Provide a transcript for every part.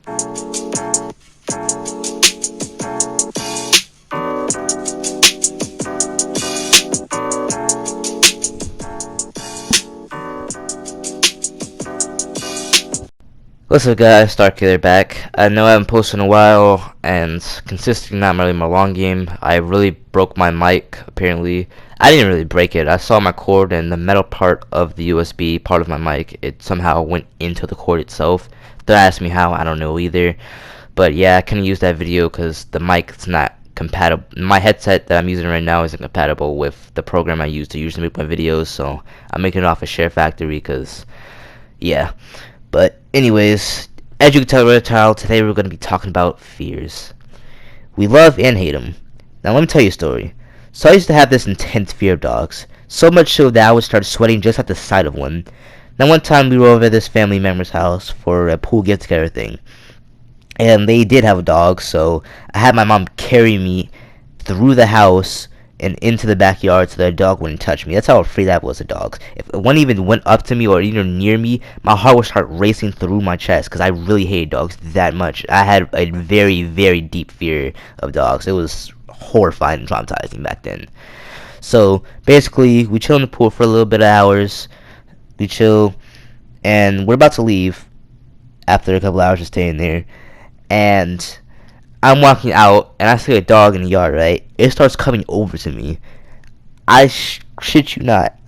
What's up guys, Starkiller back. I know I haven't posted in a while, and consistently not really my long game. I really broke my mic, apparently. I didn't really break it. I saw my cord and the metal part of the USB part of my mic. It somehow went into the cord itself. Don't ask me how, I don't know either. But yeah, I couldn't use that video because the mic is not compatible. My headset that I'm using right now isn't compatible with the program I use to usually make my videos, so I'm making it off of Share Factory because, yeah. But anyways, as you can tell, Reptile, today we're going to be talking about fears. We love and hate them. Now let me tell you a story. So I used to have this intense fear of dogs, so much so that I would start sweating just at the sight of one. Now one time we were over at this family member's house for a pool get-together thing, and they did have a dog, so I had my mom carry me through the house and into the backyard so that a dog wouldn't touch me. That's how afraid I was of dogs. If one even went up to me or even near me, my heart would start racing through my chest because I really hated dogs that much. I had a very, very deep fear of dogs. It was horrifying and traumatizing back then. So basically, we chill in the pool for a little bit of hours. We chill, and we're about to leave after a couple hours of staying there. And I'm walking out, and I see a dog in the yard, right? It starts coming over to me. I shit you not.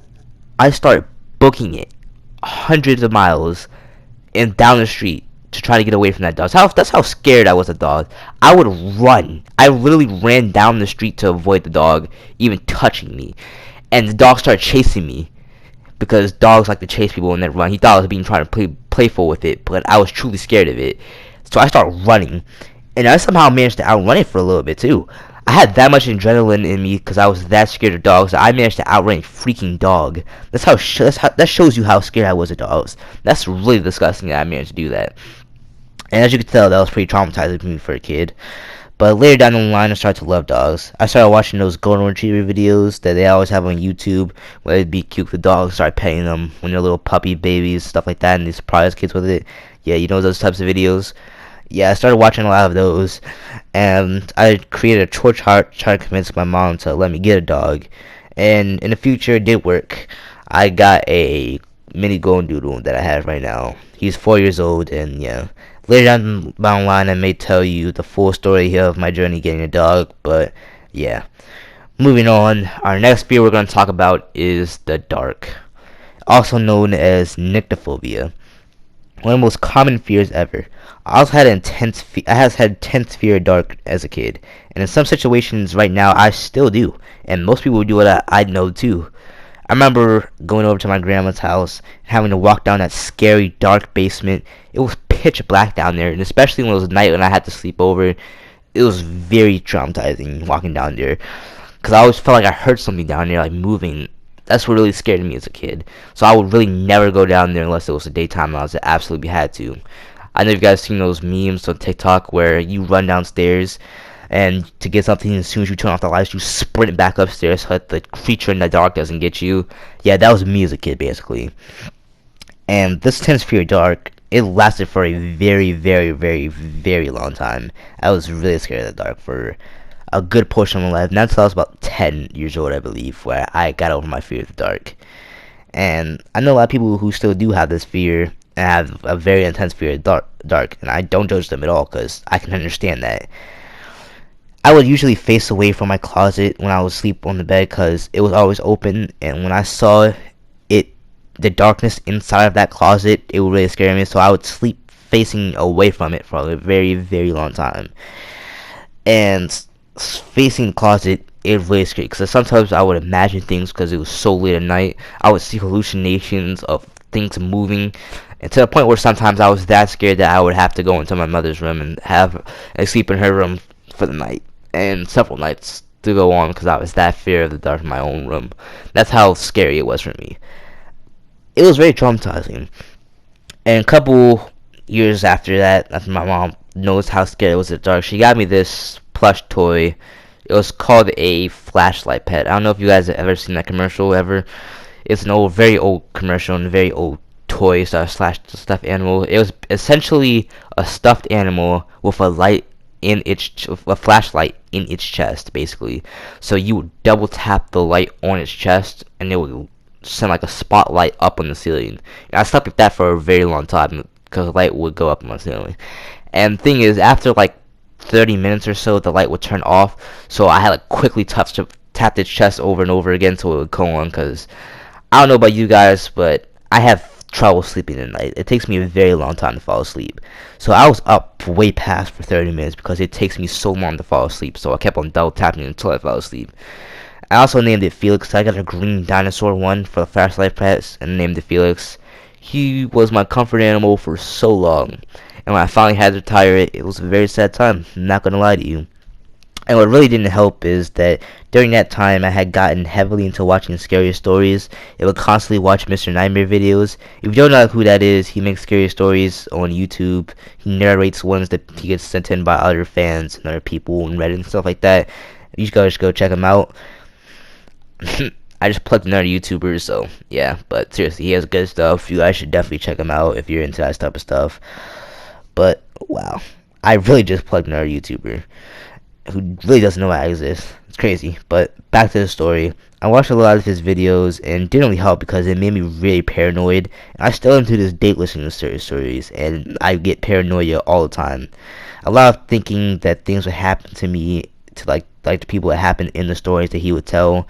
I start booking it hundreds of miles and down the street to try to get away from that dog. That's how scared I was of dogs. I would run. I literally ran down the street to avoid the dog even touching me. And the dog started chasing me because dogs like to chase people when they run. He thought I was being trying to play playful with it, but I was truly scared of it. So I start running. And I somehow managed to outrun it for a little bit too. I had that much adrenaline in me because I was that scared of dogs that I managed to outrun a freaking dog. That shows you how scared I was of dogs. That's really disgusting that I managed to do that. And as you can tell, that was pretty traumatizing for me for a kid. But later down the line, I started to love dogs. I started watching those golden retriever videos that they always have on YouTube, where it'd be cute with the dogs, start petting them when they're little puppy babies, stuff like that, and they surprise kids with it. Yeah, you know those types of videos. Yeah, I started watching a lot of those, and I created a torch heart trying to convince my mom to let me get a dog. And in the future, it did work. I got a mini golden doodle that I have right now. He's 4 years old, and yeah. Later down the line, I may tell you the full story here of my journey getting a dog, but yeah. Moving on, our next fear we're going to talk about is the dark, also known as nyctophobia. One of the most common fears ever. I also had intense fear of dark as a kid, and in some situations right now I still do, and most people do it. I know too. I remember going over to my grandma's house and having to walk down that scary dark basement. It was pitch black down there, and especially when it was night when I had to sleep over, it was very traumatizing walking down there because I always felt like I heard something down there like moving. That's what really scared me as a kid. So I would really never go down there unless it was the daytime and I was absolutely had to. I know you guys seen those memes on TikTok where you run downstairs and to get something, as soon as you turn off the lights, you sprint back upstairs so that the creature in the dark doesn't get you. Yeah, that was me as a kid, basically. And this intense fear of dark, it lasted for a very, very, very, very long time. I was really scared of the dark for a good portion of my life. Not until I was about 10 years old, I believe, where I got over my fear of the dark. And I know a lot of people who still do have this fear and have a very intense fear of dark, and I don't judge them at all because I can understand that. I would usually face away from my closet when I would sleep on the bed because it was always open, and when I saw it, the darkness inside of that closet, it would really scare me, so I would sleep facing away from it for a very, very long time. And facing the closet, it really scary because sometimes I would imagine things because it was so late at night. I would see hallucinations of things moving, and to the point where sometimes I was that scared that I would have to go into my mother's room and sleep in her room for the night, and several nights to go on because I was that fear of the dark in my own room. That's how scary it was for me. It was very traumatizing. And a couple years after that, after my mom knows how scared it was of the dark, she got me this plush toy. It was called a flashlight pet. I don't know if you guys have ever seen that commercial ever. It's an very old commercial and a very old toy slash stuffed animal. It was essentially a stuffed animal with a light in its a flashlight in its chest, basically. So you would double tap the light on its chest, and it would send like a spotlight up on the ceiling. And I slept with that for a very long time because the light would go up on the ceiling. And the thing is, after like 30 minutes or so, the light would turn off. So I had to quickly tap its chest over and over again so it would go on. Because I don't know about you guys, but I have trouble sleeping at night. It takes me a very long time to fall asleep. So I was up way past for 30 minutes because it takes me so long to fall asleep. So I kept on double tapping until I fell asleep. I also named it Felix. I got a green dinosaur one for the flashlight pets and named it Felix. He was my comfort animal for so long. And when I finally had to retire it, it was a very sad time. I'm not gonna lie to you. And what really didn't help is that during that time I had gotten heavily into watching scary stories. I would constantly watch Mr. Nightmare videos. If you don't know who that is, he makes scary stories on YouTube. He narrates ones that he gets sent in by other fans and other people and Reddit and stuff like that. You guys go check him out. I just plugged another YouTuber, so yeah. But seriously, he has good stuff. You guys should definitely check him out if you're into that type of stuff. But wow, I really just plugged another YouTuber who really doesn't know I exist. It's crazy. But back to the story. I watched a lot of his videos and it didn't really help because it made me really paranoid. And I still am to this date listening to certain stories and I get paranoia all the time. A lot of thinking that things would happen to me to like the people that happened in the stories that he would tell.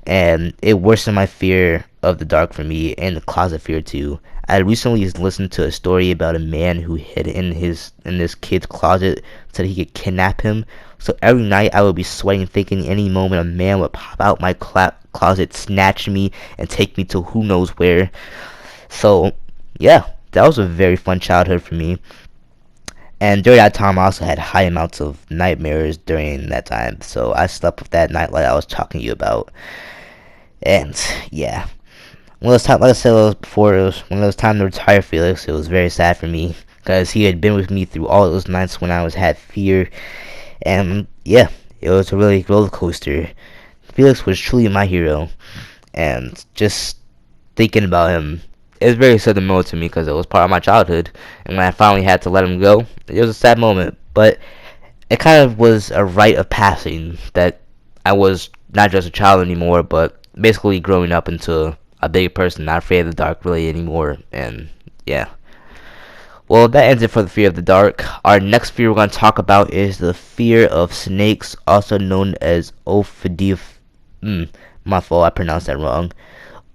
And it worsened my fear of the dark for me and the closet fear too. I recently listened to a story about a man who hid in this kid's closet so that he could kidnap him. So every night I would be sweating thinking any moment a man would pop out my closet, snatch me, and take me to who knows where. So yeah, that was a very fun childhood for me. And during that time I also had high amounts of nightmares during that time. So I slept with that nightlight I was talking to you about. And yeah. When it was time, like I said before, it was when it was time to retire Felix, it was very sad for me because he had been with me through all those nights when I had fear, and yeah, it was a really roller coaster. Felix was truly my hero, and just thinking about him, it was very sentimental to me because it was part of my childhood, and when I finally had to let him go, it was a sad moment, but it kind of was a rite of passing that I was not just a child anymore, but basically growing up into a big person, not afraid of the dark really anymore. And yeah, well, that ends it for the fear of the dark. Our next fear we're going to talk about is the fear of snakes, also known as my fault, I pronounced that wrong.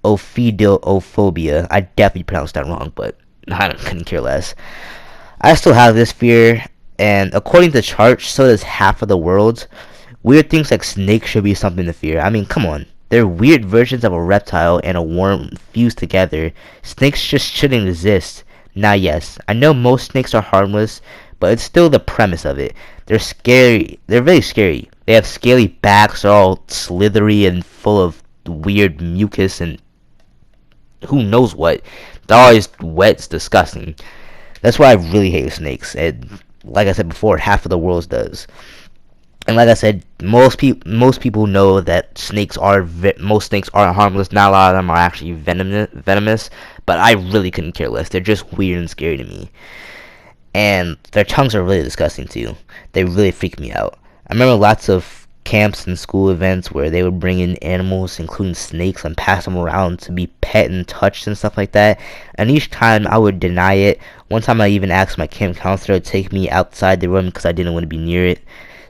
Ophidiophobia. I definitely pronounced that wrong, but I couldn't care less. I still have this fear, and according to charts, so does half of the world. Weird things like snakes should be something to fear. I mean, come on. They're weird versions of a reptile and a worm fused together. Snakes just shouldn't exist. Now, yes, I know most snakes are harmless, but it's still the premise of it. They're scary. They're really scary. They have scaly backs, they're all slithery and full of weird mucus and who knows what. They're always wet, it's disgusting. That's why I really hate snakes. And like I said before, half of the world does. And like I said, most people know that most snakes aren't harmless. Not a lot of them are actually venomous, but I really couldn't care less. They're just weird and scary to me. And their tongues are really disgusting too. They really freak me out. I remember lots of camps and school events where they would bring in animals, including snakes, and pass them around to be pet and touched and stuff like that. And each time I would deny it. One time I even asked my camp counselor to take me outside the room because I didn't want to be near it.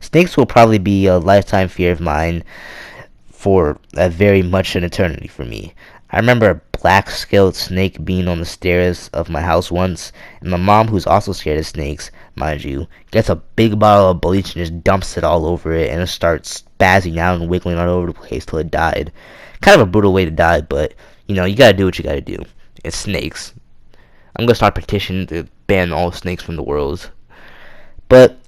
Snakes will probably be a lifetime fear of mine for a very much an eternity for me. I remember a black-scaled snake being on the stairs of my house once, and my mom, who's also scared of snakes, mind you, gets a big bottle of bleach and just dumps it all over it, and it starts spazzing out and wiggling all over the place till it died. Kind of a brutal way to die, but, you know, you gotta do what you gotta do. It's snakes. I'm gonna start petitioning to ban all snakes from the world. But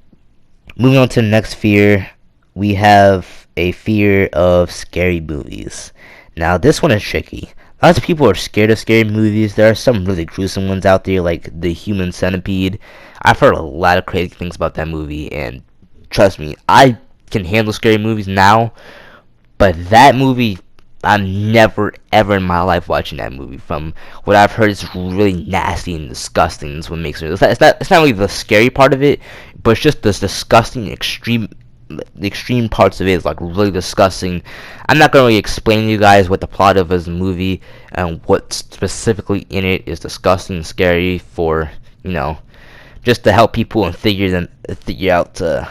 moving on to the next fear, we have a fear of scary movies. Now, this one is tricky. Lots of people are scared of scary movies. There are some really gruesome ones out there, like The Human Centipede. I've heard a lot of crazy things about that movie, and trust me, I can handle scary movies now, but that movie I'm never ever in my life watching that movie. From what I've heard, it's really nasty and disgusting. That's what makes it. It's not really the scary part of it, but it's just this disgusting extreme. The extreme parts of it is like really disgusting. I'm not gonna really explain to you guys what the plot of this movie and what specifically in it is disgusting and scary for just to help people and figure out to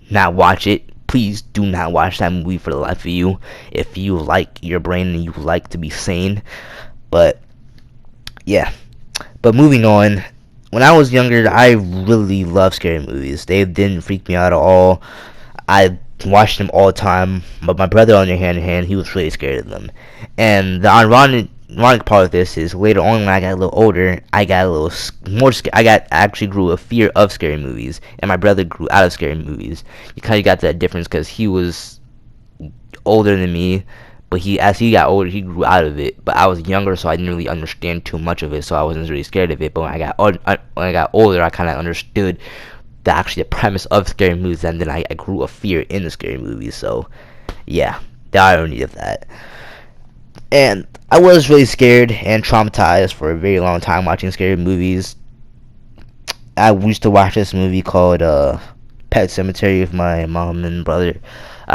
not watch it. Please do not watch that movie for the life of you if you like your brain and you like to be sane. But yeah. But moving on, when I was younger, I really loved scary movies. They didn't freak me out at all. I watched them all the time, but my brother, on the other hand, he was really scared of them. And the ironic part of this is later on, when I got a little older, I got a little more scared. Actually grew a fear of scary movies, and my brother grew out of scary movies. You kind of got that difference because he was older than me, but as he got older, he grew out of it. But I was younger, so I didn't really understand too much of it, so I wasn't really scared of it. But when I got older, I kind of understood the premise of scary movies, and then I grew a fear in the scary movies. So yeah, the irony of that. And I was really scared and traumatized for a very long time watching scary movies. I used to watch this movie called Pet Sematary with my mom and brother.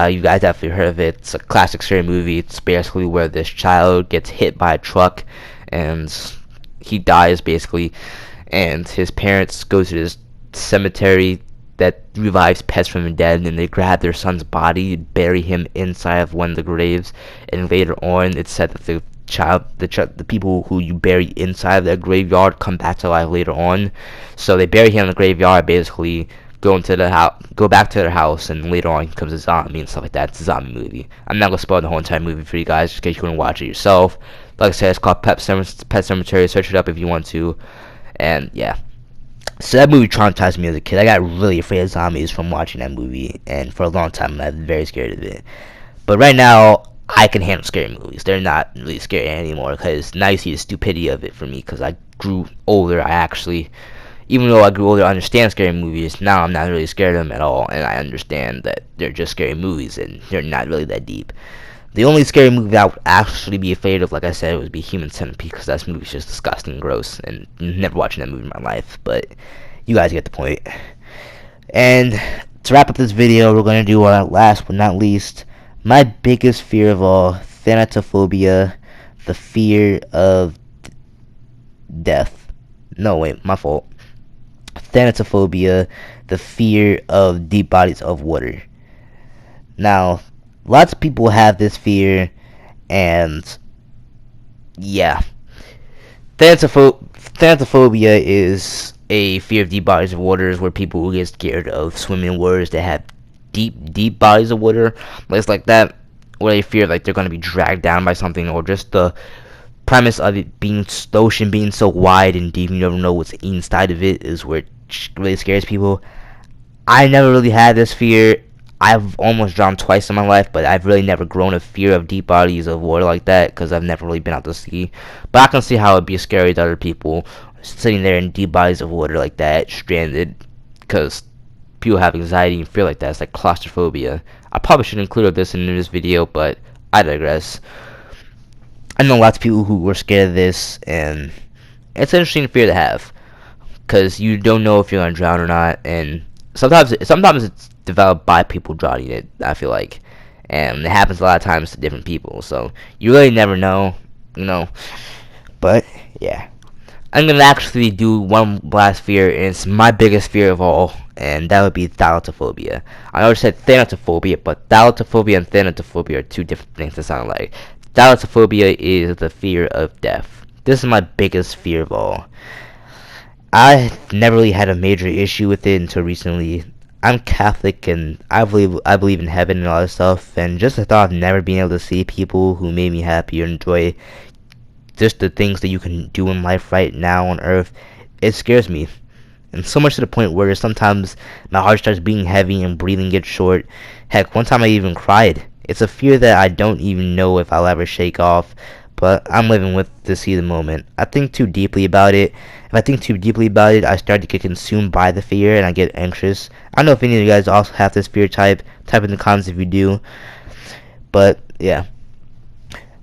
You guys definitely heard of it. It's a classic scary movie. It's basically where this child gets hit by a truck and he dies basically, and his parents go to this cemetery that revives pets from the dead, and they grab their son's body, bury him inside of one of the graves, and later on it's said that the people who you bury inside of that graveyard come back to life later on. So they bury him in the graveyard, basically go back to their house, and later on he becomes a zombie and stuff like that. It's a zombie movie. I'm not gonna spoil the whole entire movie for you guys, just in case you want to watch it yourself. Like I said, it's called Pet Sematary. Search it up if you want to. And yeah. So that movie traumatized me as a kid. I got really afraid of zombies from watching that movie, and for a long time I was very scared of it. But right now, I can handle scary movies. They're not really scary anymore, because now you see the stupidity of it for me, because I grew older. Even though I grew older, I understand scary movies. Now I'm not really scared of them at all, and I understand that they're just scary movies, and they're not really that deep. The only scary movie that I would actually be afraid of, like I said, would be Human Centipede, because that movie's just disgusting and gross, and never watching that movie in my life, but you guys get the point. And to wrap up this video, we're going to do our last but not least, my biggest fear of all, thanatophobia, the fear of death. No, wait, my fault. Thanatophobia, the fear of deep bodies of water. Now, lots of people have this fear, and yeah. Thanatophobia is a fear of deep bodies of waters, where people get scared of swimming waters that have deep bodies of water. It's like that, where they fear like they're going to be dragged down by something, or just the premise of it being the ocean being so wide and deep, you never know what's inside of it, is where it really scares people. I never really had this fear. I've almost drowned twice in my life, but I've really never grown a fear of deep bodies of water like that, because I've never really been out to sea. But I can see how it'd be scary to other people sitting there in deep bodies of water like that, stranded, because people have anxiety and fear like that. It's like claustrophobia. I probably should include this in this video, but I digress. I know lots of people who were scared of this, and it's an interesting fear to have, because you don't know if you're gonna drown or not, and sometimes it's developed by people drowning it, I feel like, and it happens a lot of times to different people, so you really never know, but yeah. I'm gonna actually do one last fear, and it's my biggest fear of all, and that would be thanatophobia. I already said thanatophobia, but thanatophobia and thanatophobia are two different things to sound like. Thanatophobia is the fear of death. This is my biggest fear of all. I never really had a major issue with it until recently. I'm Catholic, and I believe in heaven and all that stuff, and just the thought of never being able to see people who made me happy or enjoy just the things that you can do in life right now on earth, it scares me. And so much to the point where sometimes my heart starts beating heavy and breathing gets short. Heck, one time I even cried. It's a fear that I don't even know if I'll ever shake off, but I'm living with to see the moment. I think too deeply about it. If I think too deeply about it, I start to get consumed by the fear, and I get anxious. I don't know if any of you guys also have this fear type. Type in the comments if you do. But yeah.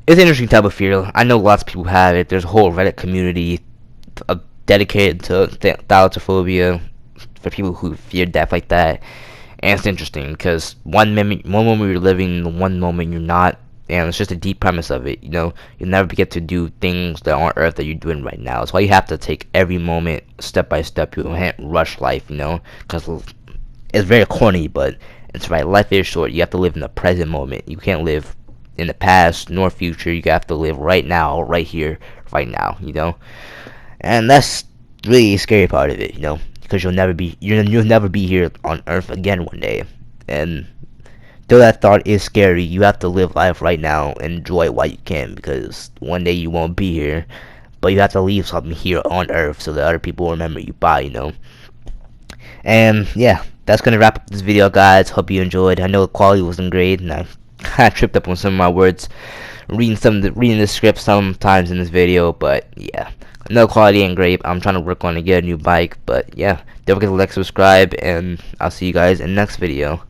it's an interesting type of fear. I know lots of people have it. There's a whole Reddit community dedicated to thalassophobia for people who fear death like that. And it's interesting because one moment you're living, one moment you're not, and it's just a deep premise of it. You know, you'll never get to do things that on Earth that you're doing right now. That's why you have to take every moment step by step. You can't rush life, you know, because it's very corny, but it's right. Life is short. You have to live in the present moment. You can't live in the past nor future. You have to live right now, right here, right now. You know, and that's really a scary part of it. You know, because you'll never be here on Earth again one day. And though that thought is scary, you have to live life right now and enjoy it while you can, because one day you won't be here, but you have to leave something here on Earth so that other people remember you by, you know. And yeah, that's gonna wrap up this video, guys. Hope you enjoyed. I know the quality wasn't great, and I kind of tripped up on some of my words reading the script sometimes in this video, but yeah. No quality ain't great. I'm trying to work on to get a new bike, but yeah, don't forget to like, subscribe, and I'll see you guys in the next video.